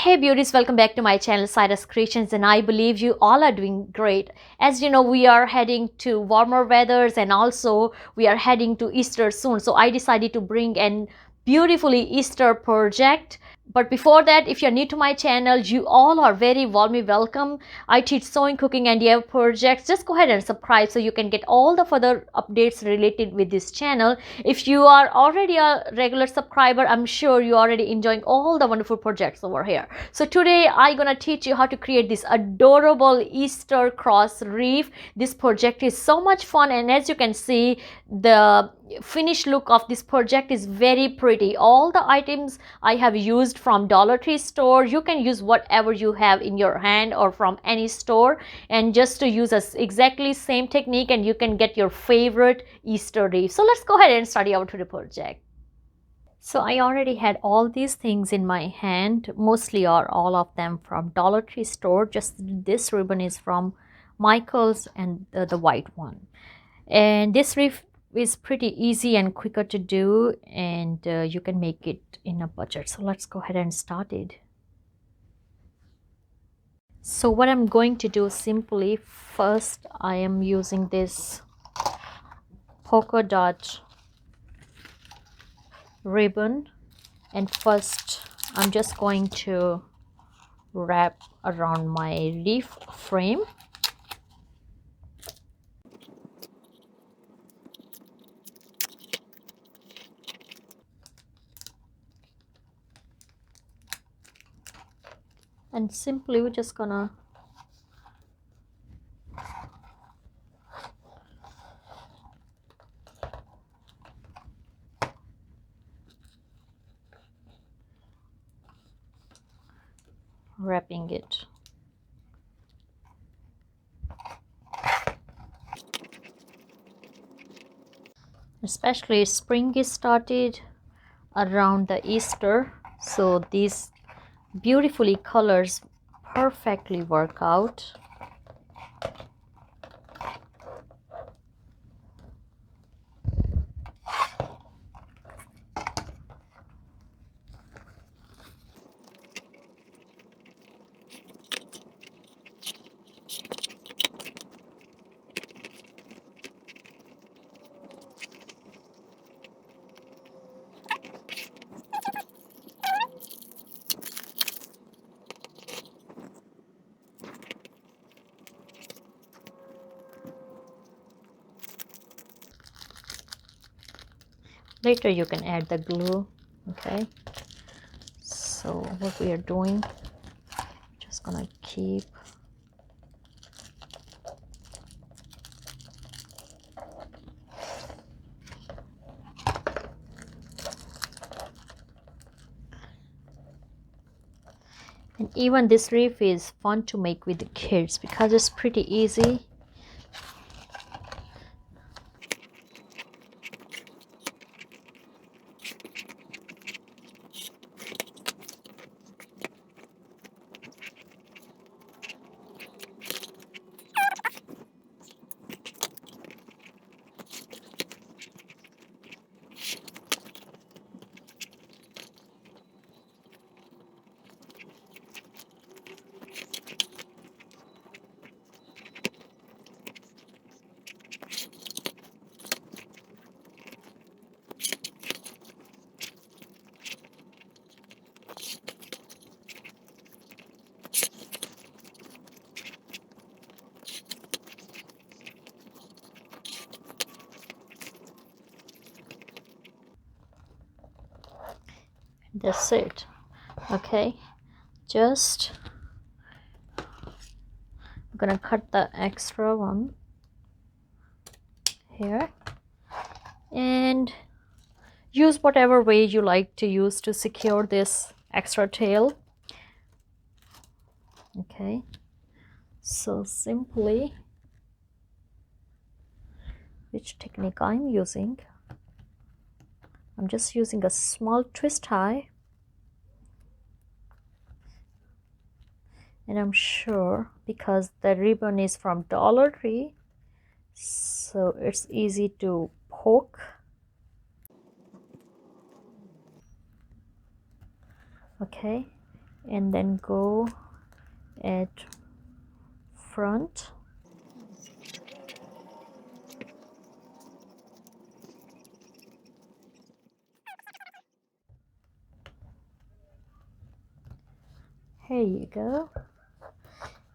Hey beauties, welcome back to my channel Cyrus Creations, and I believe you all are doing great. As you know, we are heading to warmer weathers and also we are heading to Easter soon. So I decided to bring an beautifully Easter project. But before that, if you're new to my channel, you all are very warmly welcome. I teach sewing, cooking and DIY projects. Just go ahead and subscribe so you can get all the further updates related with this channel. If you are already a regular subscriber, I'm sure you're already enjoying all the wonderful projects over here. So today I'm gonna teach you how to create this adorable Easter cross wreath. This project is so much fun, and as you can see, the finished look of this project is very pretty. All the items I have used from Dollar Tree store. You can use whatever you have in your hand or from any store, and just to use exactly same technique and you can get your favorite Easter wreath. So let's go ahead and study out to the project. So I already had all these things in my hand, mostly or all of them from Dollar Tree store. Just this ribbon is from Michael's, and the white one. And this wreath is pretty easy and quicker to do, and you can make it in a budget. So let's go ahead and start it. So what I'm going to do simply, first I am using this polka dot ribbon, and first I'm just going to wrap around my wreath frame. And simply we're just gonna wrapping it. Especially spring is started around the Easter, so these beautifully colors perfectly work out. Later you can add the glue. Okay, so what we are doing, just gonna keep and even this wreath is fun to make with the kids because it's pretty easy. That's it. Okay, just I'm gonna cut the extra one here and use whatever way you like to use to secure this extra tail. Okay, so simply, which technique I'm using, I'm just using a small twist tie, and I'm sure because the ribbon is from Dollar Tree, so it's easy to poke. Okay, and then go at front. Here you go,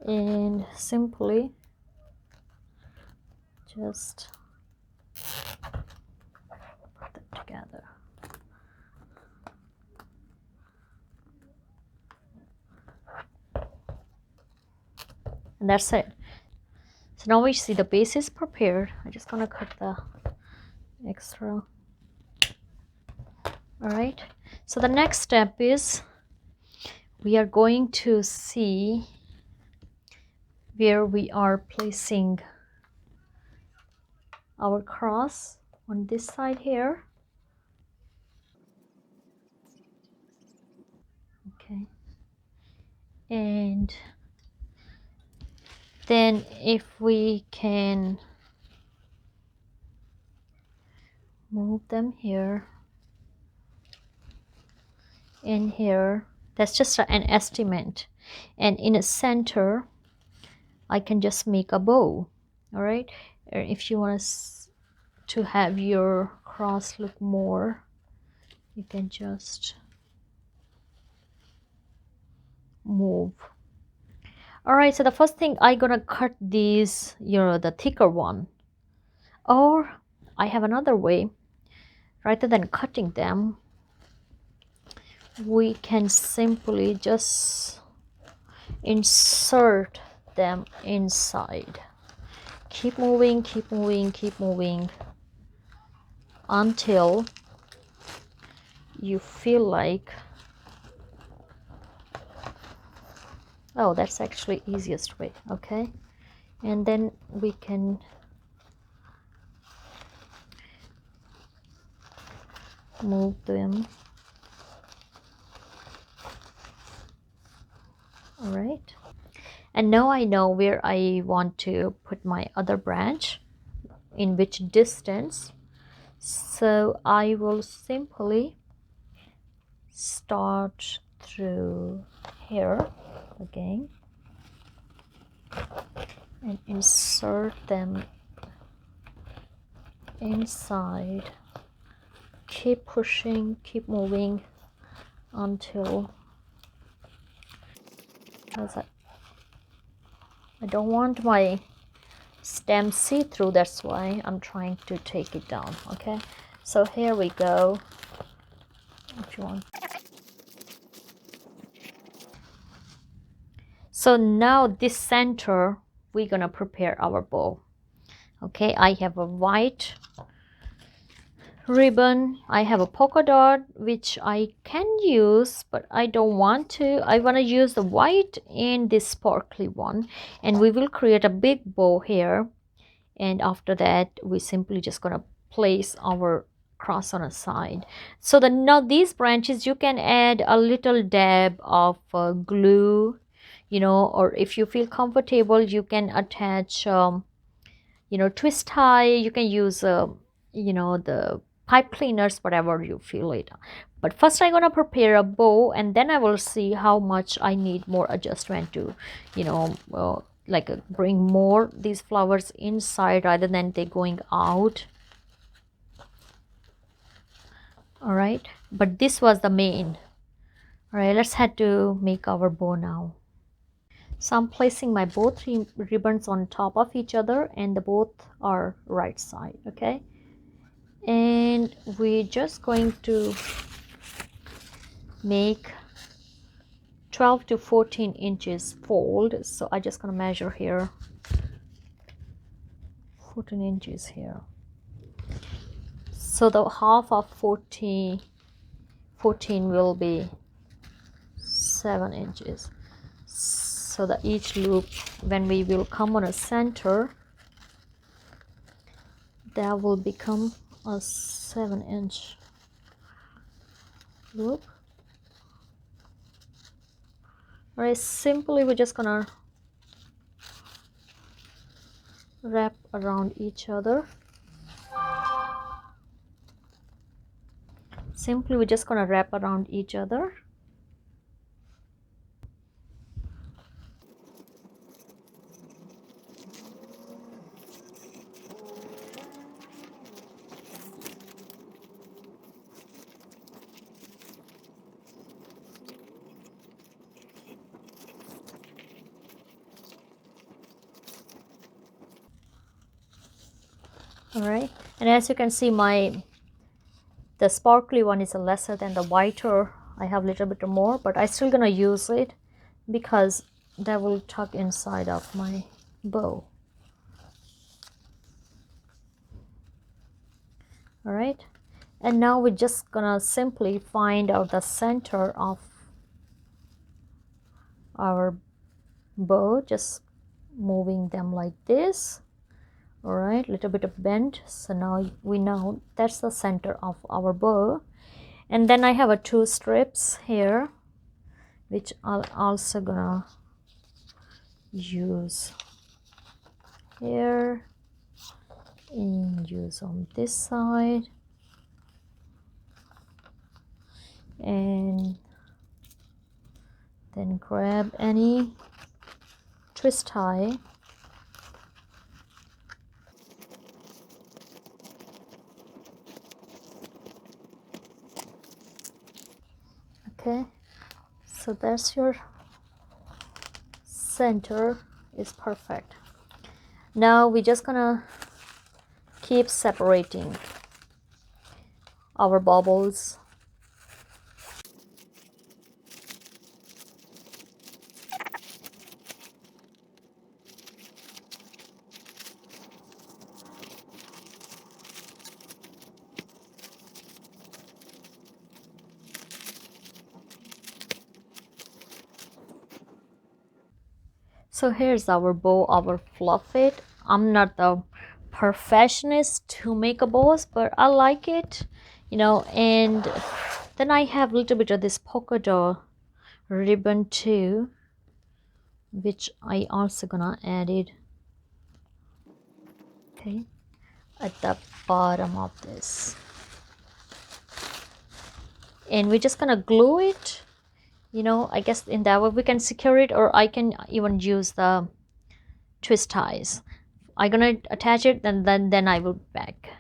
and simply just put them together. And that's it. So now we see the base is prepared. I'm just gonna cut the extra. All right, so the next step is we are going to see where we are placing our cross on this side here. Okay, and then if we can move them here and here, that's just an estimate, and in a center I can just make a bow. All right, or if you want to have your cross look more, you can just move. All right, so the first thing I'm gonna cut these, the thicker one, or I have another way. Rather than cutting them, we can simply just insert them inside. Keep moving, keep moving, keep moving until you feel like, oh, that's actually easiest way. Okay, and then we can move them. All right, and now I know where I want to put my other branch, in which distance. So I will simply start through here again and insert them inside. Keep pushing, keep moving until, I don't want my stem see-through, that's why I'm trying to take it down. Okay, so here we go. If you want. So now this center, we're gonna prepare our bow. Okay, I have a white ribbon, I have a polka dot which I can use, but I don't want to. I want to use the white and this sparkly one, and we will create a big bow here, and after that we simply just gonna place our cross on a side. So now these branches, you can add a little dab of glue, or if you feel comfortable, you can attach twist tie. You can use the pipe cleaners, whatever you feel it. But first I'm gonna prepare a bow, and then I will see how much I need more adjustment to bring more these flowers inside rather than they going out. All right, but this was the main. All right, let's head to make our bow now. So I'm placing my both ribbons on top of each other, and the both are right side. Okay, and we're just going to make 12 to 14 inches fold. So I just gonna measure here 14 inches here. So the half of 14 will be 7 inches. So that each loop, when we will come on a center, that will become a 7-inch loop. All right, simply we're just gonna wrap around each other. Simply we're just gonna wrap around each other. All right, and as you can see, the sparkly one is lesser than the whiter. I have a little bit more, but I still gonna use it because that will tuck inside of my bow. All right, and now we're just gonna simply find out the center of our bow, just moving them like this. All right, little bit of bend. So now we know that's the center of our bow. And then I have a 2 strips here, which I'll also gonna use here and use on this side, and then grab any twist tie okay. So that's your center is perfect. Now we're just gonna keep separating our bubbles. So here's our bow, our fluff it. I'm not the perfectionist to make a bows, but I like it, you know. And then I have a little bit of this polka dot ribbon too, which I also gonna add it, okay, at the bottom of this. And we're just gonna glue it, you know. I guess in that way we can secure it, or I can even use the twist ties. I'm gonna attach it and then I will be back.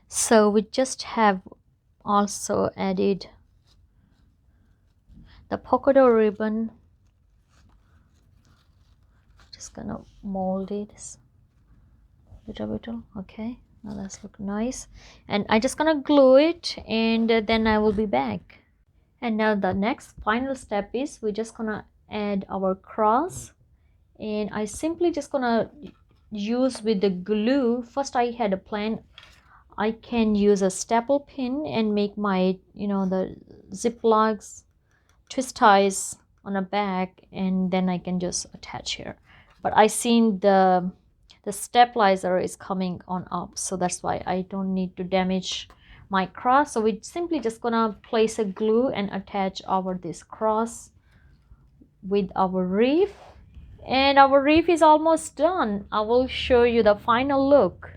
So we just have also added the polka dot ribbon. Just gonna mold it little bit. Okay, now that's look nice, and I just gonna glue it, and then I will be back. And now the next final step is we're just gonna add our cross, and I simply just gonna use with the glue. First I had a plan, I can use a staple pin and make my, you know, the ziplocs twist ties on the back, and then I can just attach here. But I seen the stabilizer is coming on up, so that's why I don't need to damage my cross. So we're simply just gonna place a glue and attach our this cross with our wreath, and our wreath is almost done. I will show you the final look.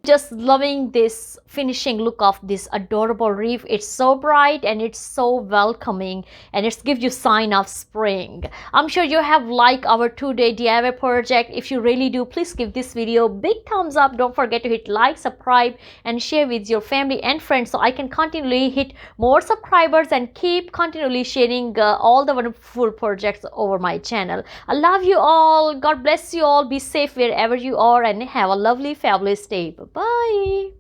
Just loving this finishing look of this adorable wreath. It's so bright and it's so welcoming, and it gives you sign of spring. I'm sure you have liked our 2-day DIY project. If you really do, please give this video big thumbs up. Don't forget to hit like, subscribe, and share with your family and friends, so I can continually hit more subscribers and keep continually sharing all the wonderful projects over my channel. I love you all. God bless you all. Be safe wherever you are, and have a lovely fabulous day. Bye.